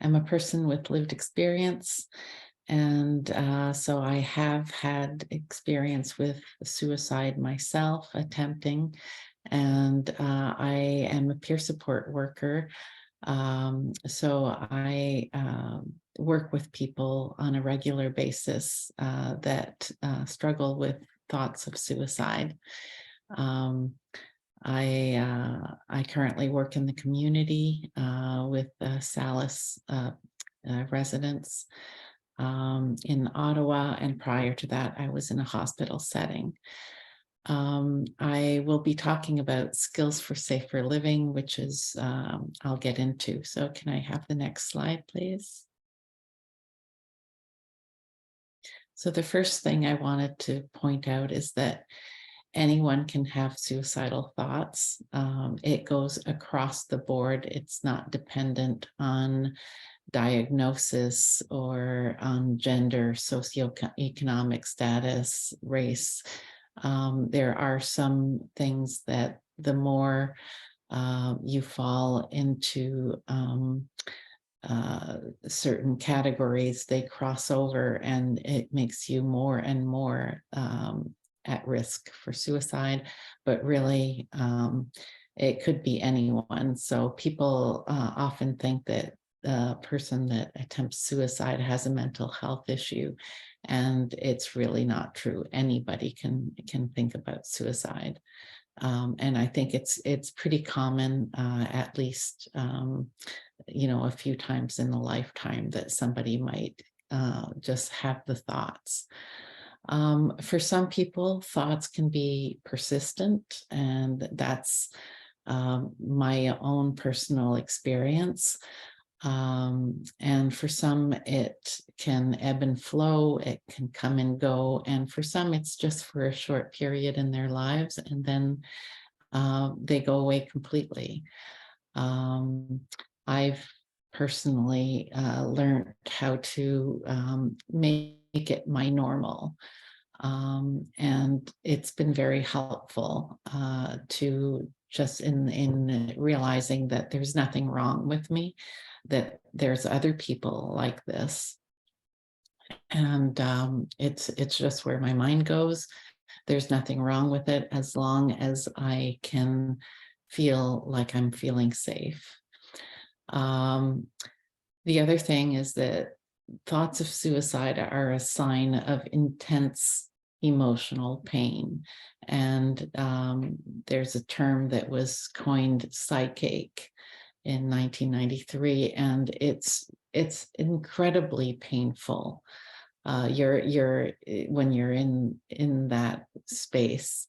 am a person with lived experience. And so I have had experience with suicide myself, attempting, and I am a peer support worker. So I work with people on a regular basis that struggle with thoughts of suicide. Um, I currently work in the community with Salis residents in Ottawa, and prior to that, I was in a hospital setting. I will be talking about skills for safer living, which is I'll get into. So can I have the next slide, please? So the first thing I wanted to point out is that anyone can have suicidal thoughts. It goes across the board. It's not dependent on diagnosis or on gender, socioeconomic status, race. There are some things that the more you fall into certain categories, they cross over, and it makes you more and more at risk for suicide. But really, it could be anyone. So people often think that the person that attempts suicide has a mental health issue, and it's really not true. Anybody can think about suicide. And I think it's pretty common, at least a few times in a lifetime, that somebody might just have the thoughts. For some people, thoughts can be persistent, and that's my own personal experience. And for some, it can ebb and flow, it can come and go. And for some, it's just for a short period in their lives, and then they go away completely. I've personally learned how to make it my normal. And it's been very helpful to just in realizing that there's nothing wrong with me, that there's other people like this. And it's just where my mind goes. There's nothing wrong with it as long as I can feel like I'm feeling safe. The other thing is that thoughts of suicide are a sign of intense emotional pain. And there's a term that was coined psychache in 1993, and it's incredibly painful. You're when you're in that space.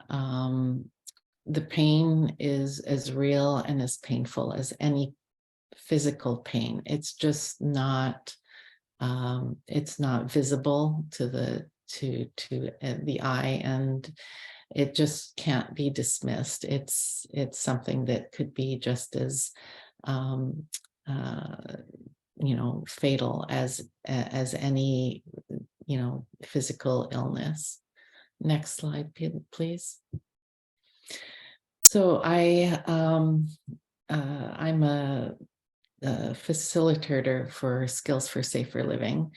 The pain is as real and as painful as any physical pain. It's just not it's not visible to the eye, and it just can't be dismissed. It's something that could be just as fatal as any physical illness. Next slide, please. So I'm a facilitator for Skills for Safer Living.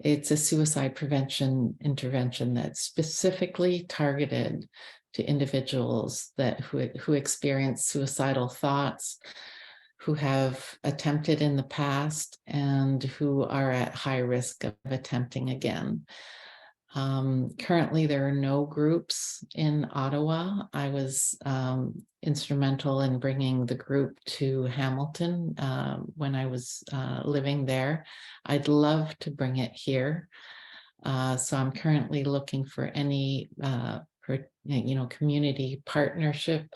It's a suicide prevention intervention that's specifically targeted to individuals who experience suicidal thoughts, who have attempted in the past, and who are at high risk of attempting again. Currently, there are no groups in Ottawa. I was instrumental in bringing the group to Hamilton when I was living there. I'd love to bring it here. So I'm currently looking for any community partnership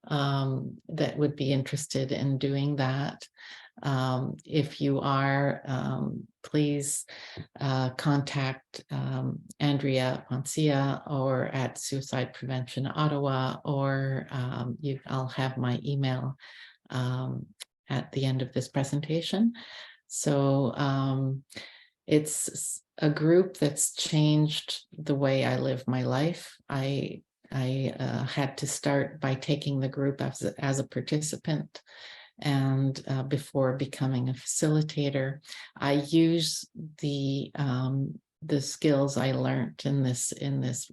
that would be interested in doing that. If you are, please contact Andrea Poncia or at Suicide Prevention Ottawa, or I'll have my email at the end of this presentation. So it's a group that's changed the way I live my life. I had to start by taking the group as a participant, And before becoming a facilitator, I use the skills I learned in this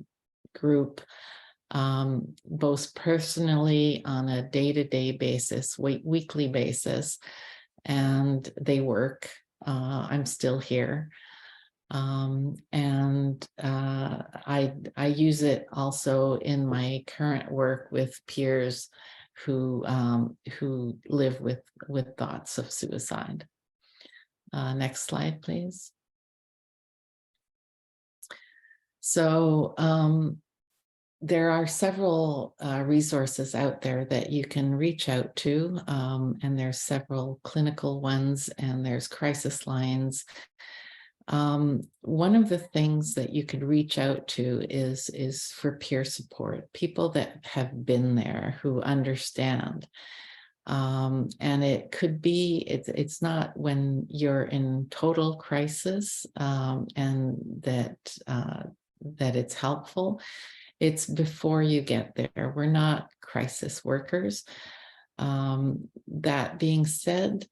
group, both personally on a day-to-day basis, weekly basis, and they work. I'm still here. And I use it also in my current work with peers who live with thoughts of suicide. Next slide, please. So there are several resources out there that you can reach out to, and there's several clinical ones, and there's crisis lines. One of the things that you could reach out to is for peer support, people that have been there, who understand. And it could be, it's not when you're in total crisis, and that it's helpful. It's before you get there. We're not crisis workers. That being said,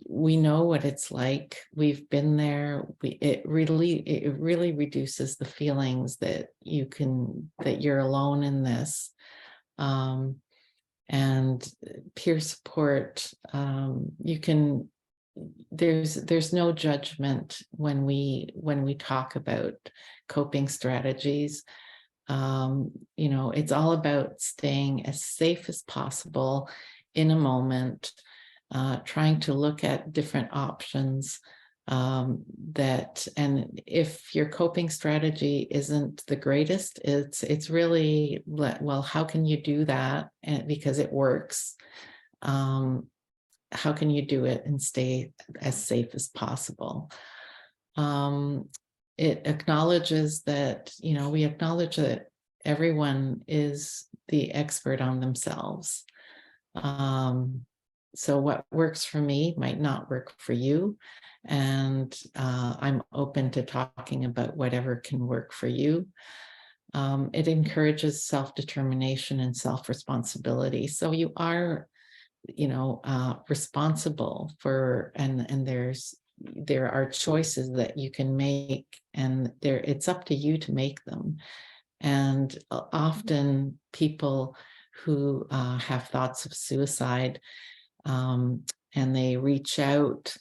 we know what it's like. We've been there. It really reduces the feelings that you're alone in this. And peer support, there's no judgment when we talk about coping strategies. It's all about staying as safe as possible in a moment, trying to look at different options, and if your coping strategy isn't the greatest, it's really, well, how can you do that? And because it works, how can you do it and stay as safe as possible? It acknowledges that, we acknowledge that everyone is the expert on themselves. So what works for me might not work for you. And I'm open to talking about whatever can work for you. It encourages self-determination and self-responsibility. So you are, responsible for, and there are choices that you can make, and it's up to you to make them. And often people who have thoughts of suicide, and they reach out,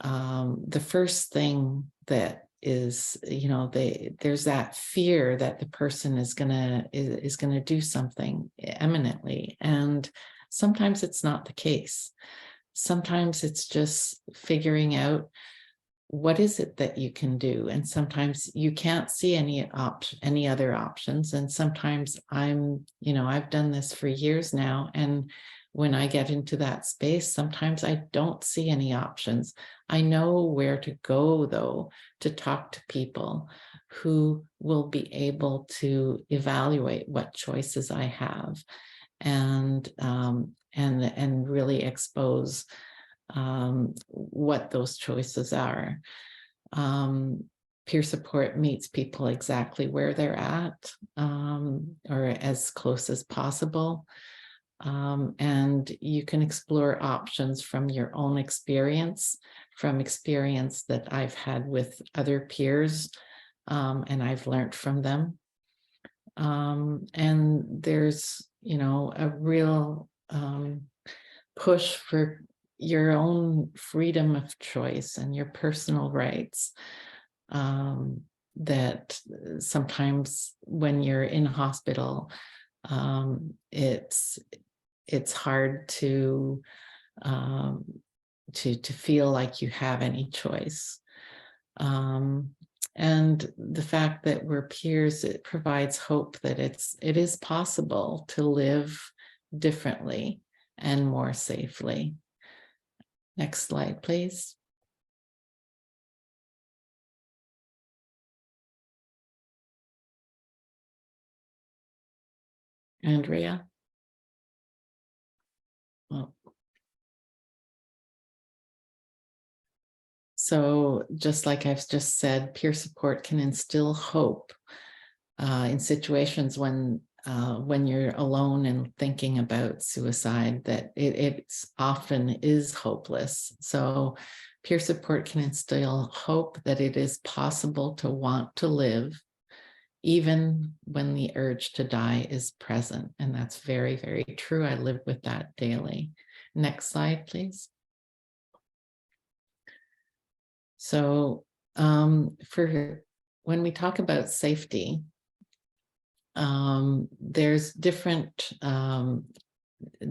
the first thing that is, there's that fear that the person is gonna do something imminently, and sometimes it's not the case. Sometimes it's just figuring out what is it that you can do, and sometimes you can't see any other options. And sometimes I've done this for years now, and when I get into that space, sometimes I don't see any options. I know where to go, though, to talk to people who will be able to evaluate what choices I have, and really expose what those choices are. Peer support meets people exactly where they're at, or as close as possible. And you can explore options from your own experience, from experience that I've had with other peers, and I've learned from them. And there's, a real push for your own freedom of choice and your personal rights, that sometimes when you're in hospital, it's hard to feel like you have any choice. And the fact that we're peers, it provides hope that it is possible to live differently and more safely. Next slide, please. Andrea. Well, so just like I've just said, peer support can instill hope in situations when when you're alone and thinking about suicide, that it's often is hopeless. So peer support can instill hope that it is possible to want to live even when the urge to die is present. And that's very, very true. I live with that daily. Next slide, please. So for when we talk about safety, there's different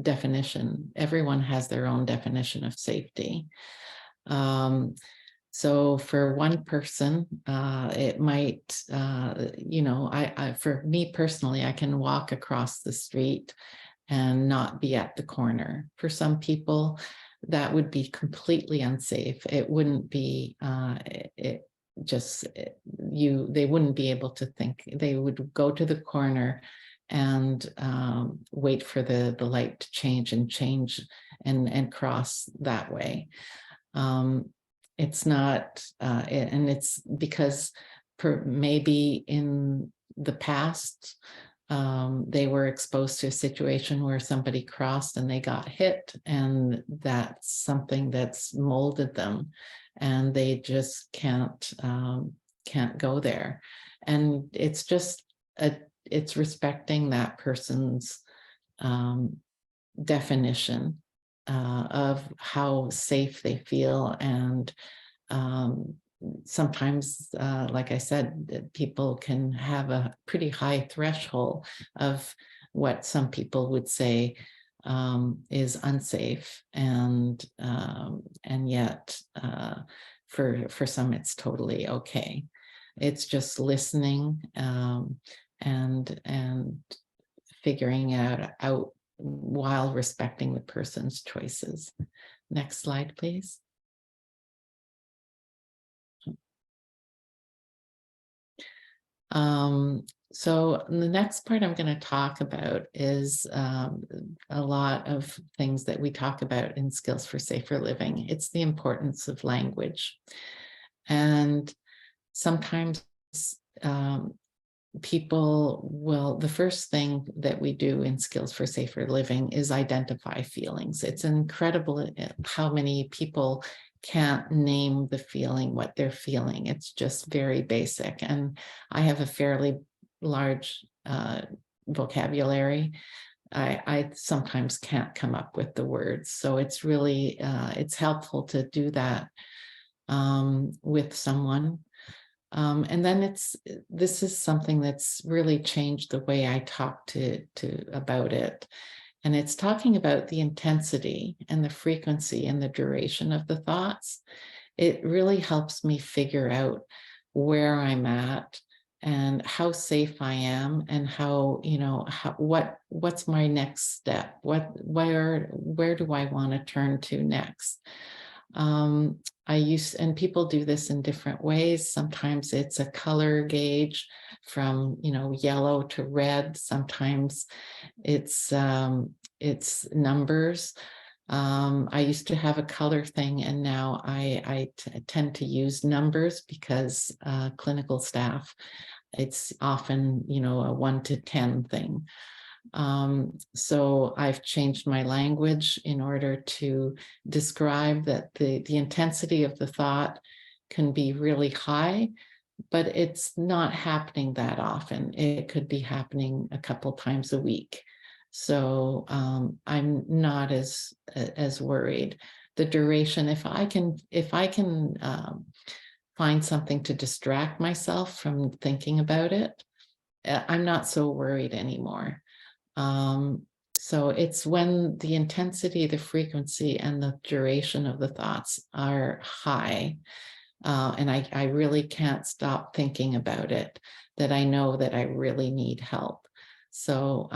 definition. Everyone has their own definition of safety. So for one person, it might, for me personally, I can walk across the street and not be at the corner. For some people, that would be completely unsafe. It wouldn't be, they wouldn't be able to think. They would go to the corner and wait for the light to change and cross that way. It's not, and it's because maybe in the past, they were exposed to a situation where somebody crossed and they got hit, and that's something that's molded them, and they just can't go there. And it's just it's respecting that person's definition of how safe they feel. And sometimes, like I said, people can have a pretty high threshold of what some people would say is unsafe, and yet for some it's totally okay. It's just listening and figuring out while respecting the person's choices. Next slide, please. So the next part I'm going to talk about is a lot of things that we talk about in Skills for Safer Living. It's the importance of language. And sometimes people will, the first thing that we do in Skills for Safer Living is identify feelings. It's incredible how many people can't name the feeling, what they're feeling. It's just very basic. And I have a fairly large vocabulary. I sometimes can't come up with the words. So it's really, it's helpful to do that with someone. And then this is something that's really changed the way I talk to about it. And it's talking about the intensity and the frequency and the duration of the thoughts. It really helps me figure out where I'm at and how safe I am, and how, what's my next step? Where do I want to turn to next? And people do this in different ways. Sometimes it's a color gauge from, yellow to red. Sometimes it's numbers. I used to have a color thing, and now I tend to use numbers because clinical staff, it's often, a 1 to 10 thing. So I've changed my language in order to describe that the intensity of the thought can be really high, but it's not happening that often. It could be happening a couple times a week. So I'm not as worried. The duration, if I can find something to distract myself from thinking about it, I'm not so worried anymore. So it's when the intensity, the frequency, and the duration of the thoughts are high, and I really can't stop thinking about it, that I know that I really need help. So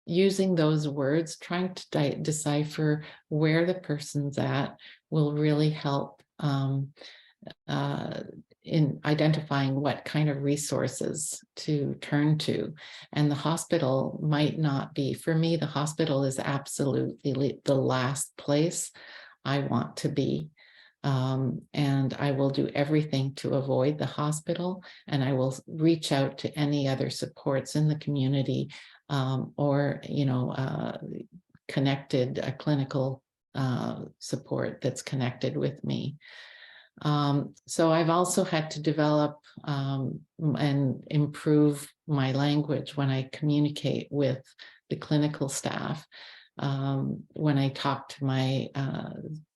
using those words, trying to decipher where the person's at, will really help in identifying what kind of resources to turn to. And the hospital might not be, for me, the hospital is absolutely the last place I want to be. And I will do everything to avoid the hospital, and I will reach out to any other supports in the community, or, connected, a clinical support that's connected with me. So I've also had to develop and improve my language when I communicate with the clinical staff. When I talked to my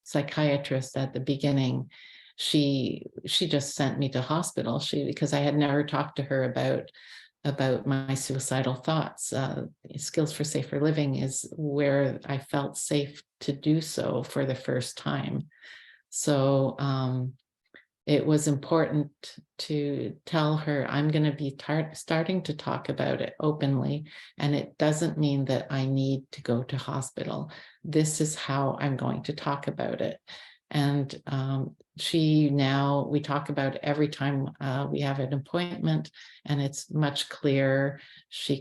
psychiatrist at the beginning, she just sent me to hospital. Because I had never talked to her about my suicidal thoughts. Skills for Safer Living is where I felt safe to do so for the first time. So it was important to tell her I'm going to be starting to talk about it openly, and it doesn't mean that I need to go to hospital. This is how I'm going to talk about it. And we talk about it every time we have an appointment, and it's much clearer. She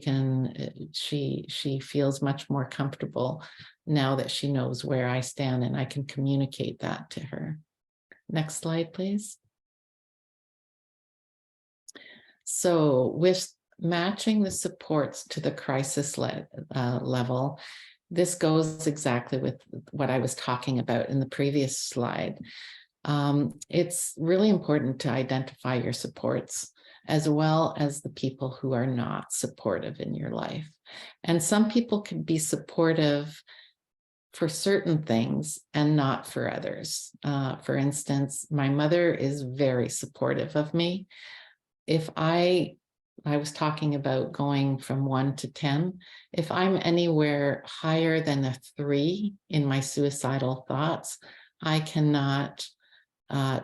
feels much more comfortable now that she knows where I stand, and I can communicate that to her. Next slide, please. So with matching the supports to the crisis level, this goes exactly with what I was talking about in the previous slide. It's really important to identify your supports, as well as the people who are not supportive in your life. And some people can be supportive for certain things and not for others. For instance, my mother is very supportive of me. If I was talking about going from 1 to 10, if I'm anywhere higher than a 3 in my suicidal thoughts, I cannot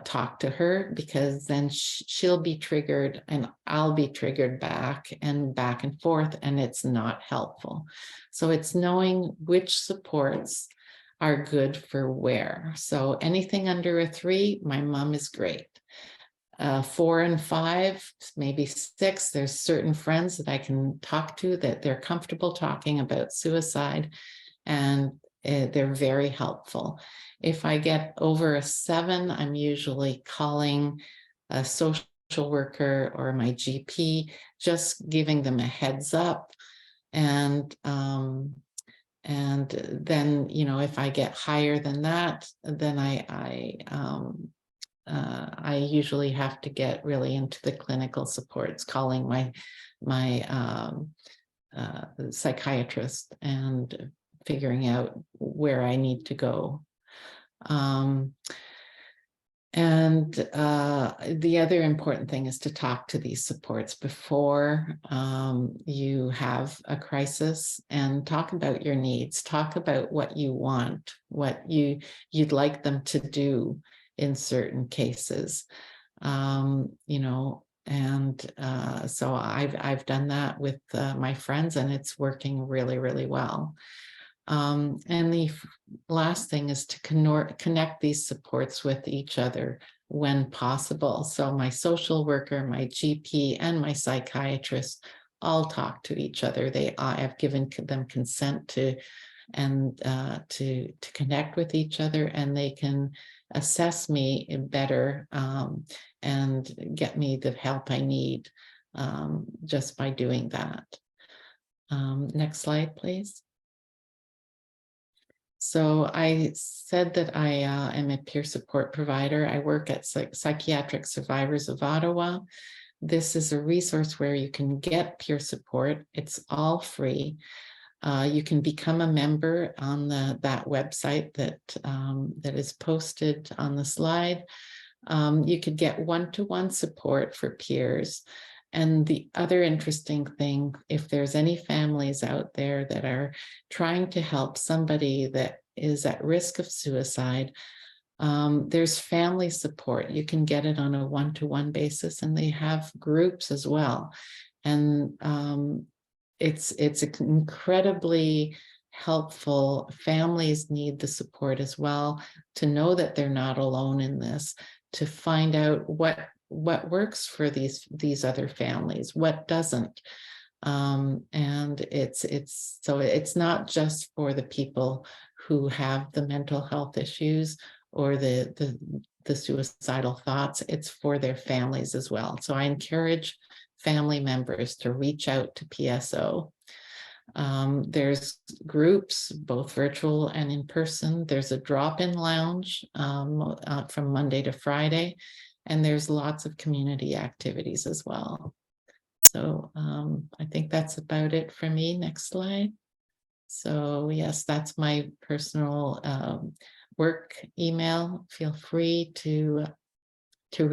talk to her, because then she'll be triggered and I'll be triggered back and forth, and it's not helpful. So it's knowing which supports are good for where. So anything under a 3, my mom is great. 4 and 5, maybe 6, there's certain friends that I can talk to that they're comfortable talking about suicide, and they're very helpful. If I get over a 7, I'm usually calling a social worker or my GP, just giving them a heads up. And then, if I get higher than that, then I usually have to get really into the clinical supports, calling my psychiatrist and figuring out where I need to go. And the other important thing is to talk to these supports before you have a crisis, and talk about your needs, talk about what you want, what you'd like them to do in certain cases. So I've done that with my friends, and it's working really, really well. And the last thing is to connect these supports with each other when possible. So my social worker, my GP, and my psychiatrist all talk to each other. I've given them consent to connect with each other, and they can assess me better and get me the help I need just by doing that. Next slide, please. So I said that I am a peer support provider. I work at Psychiatric Survivors of Ottawa. This is a resource where you can get peer support. It's all free. You can become a member on that website that is posted on the slide. You could get one-to-one support for peers. And the other interesting thing, if there's any families out there that are trying to help somebody that is at risk of suicide, there's family support. You can get it on a one-to-one basis, and they have groups as well. And it's incredibly helpful. Families need the support as well, to know that they're not alone in this, to find out what works for these other families, what doesn't. And it's not just for the people who have the mental health issues or the the suicidal thoughts, it's for their families as well. So I encourage family members to reach out to PSO. There's groups, both virtual and in person. There's a drop-in lounge from Monday to Friday, and there's lots of community activities as well. So I think that's about it for me. Next slide. So yes, that's my personal work email. Feel free to reach